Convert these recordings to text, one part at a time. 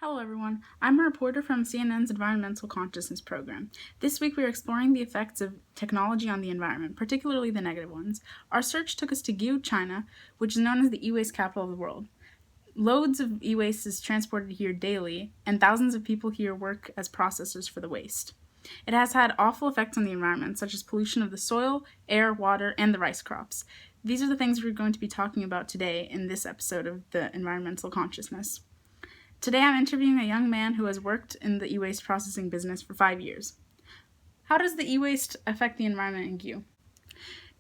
Hello everyone, I'm a reporter from CNN's Environmental Consciousness program. This week we are exploring the effects of technology on the environment, particularly the negative ones. Our search took us to Guiyu, China, which is known as the e-waste capital of the world. Loads of e-waste is transported here daily, and thousands of people here work as processors for the waste. It has had awful effects on the environment, such as pollution of the soil, air, water, and the rice crops. These are the things we're going to be talking about today in this episode of the Environmental Consciousness. Today I'm interviewing a young man who has worked in the e-waste processing business for 5 years. How does the e-waste affect the environment in Guiyu?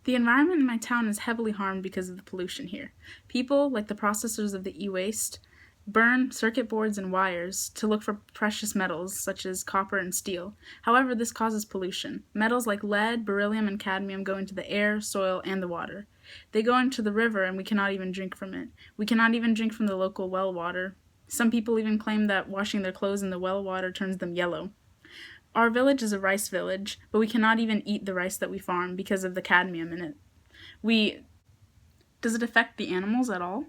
The environment in my town is heavily harmed because of the pollution here. People, like the processors of the e-waste, burn circuit boards and wires to look for precious metals such as copper and steel. However, this causes pollution. Metals like lead, beryllium, and cadmium go into the air, soil, and the water. They go into the river and we cannot even drink from it. We cannot even drink from the local well water. Some people even claim that washing their clothes in the well water turns them yellow. Our village is a rice village, but we cannot even eat the rice that we farm because of the cadmium in it. Does it affect the animals at all?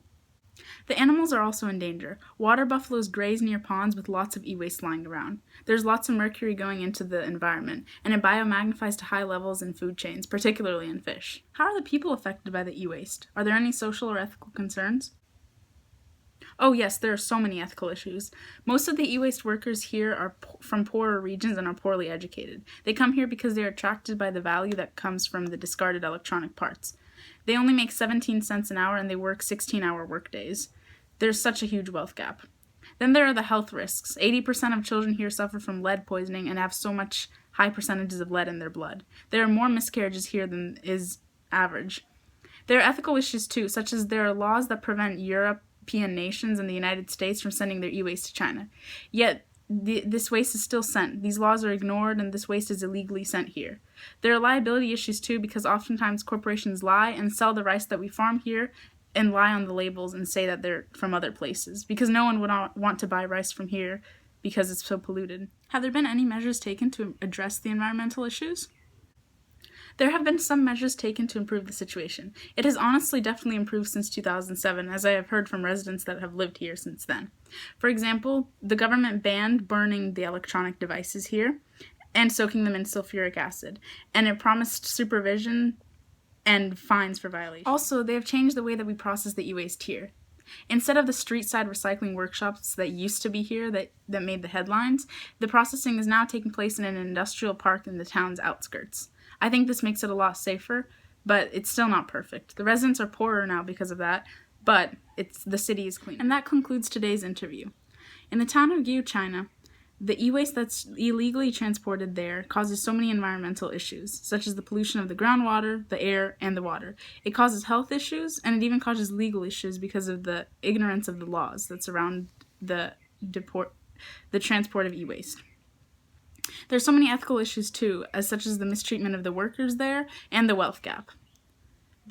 The animals are also in danger. Water buffaloes graze near ponds with lots of e-waste lying around. There's lots of mercury going into the environment, and it biomagnifies to high levels in food chains, particularly in fish. How are the people affected by the e-waste? Are there any social or ethical concerns? Oh yes, there are so many ethical issues. Most of the e-waste workers here are from poorer regions and are poorly educated. They come here because they are attracted by the value that comes from the discarded electronic parts. They only make 17 cents an hour and they work 16-hour workdays. There's such a huge wealth gap. Then there are the health risks. 80% of children here suffer from lead poisoning and have so much high percentages of lead in their blood. There are more miscarriages here than is average. There are ethical issues too, such as there are laws that prevent European nations and the United States from sending their e-waste to China. Yet, this waste is still sent. These laws are ignored and this waste is illegally sent here. There are liability issues too because oftentimes corporations lie and sell the rice that we farm here and lie on the labels and say that they're from other places because no one would want to buy rice from here because it's so polluted. Have there been any measures taken to address the environmental issues? There have been some measures taken to improve the situation. It has honestly definitely improved since 2007, as I have heard from residents that have lived here since then. For example, the government banned burning the electronic devices here and soaking them in sulfuric acid, and it promised supervision and fines for violations. Also, they have changed the way that we process the e-waste here. Instead of the street-side recycling workshops that used to be here that made the headlines, the processing is now taking place in an industrial park in the town's outskirts. I think this makes it a lot safer, but it's still not perfect. The residents are poorer now because of that, but the city is clean. And that concludes today's interview. In the town of Guiyu, China, the e-waste that's illegally transported there causes so many environmental issues, such as the pollution of the groundwater, the air, and the water. It causes health issues, and it even causes legal issues because of the ignorance of the laws that surround the transport of e-waste. There's so many ethical issues too, such as the mistreatment of the workers there and the wealth gap.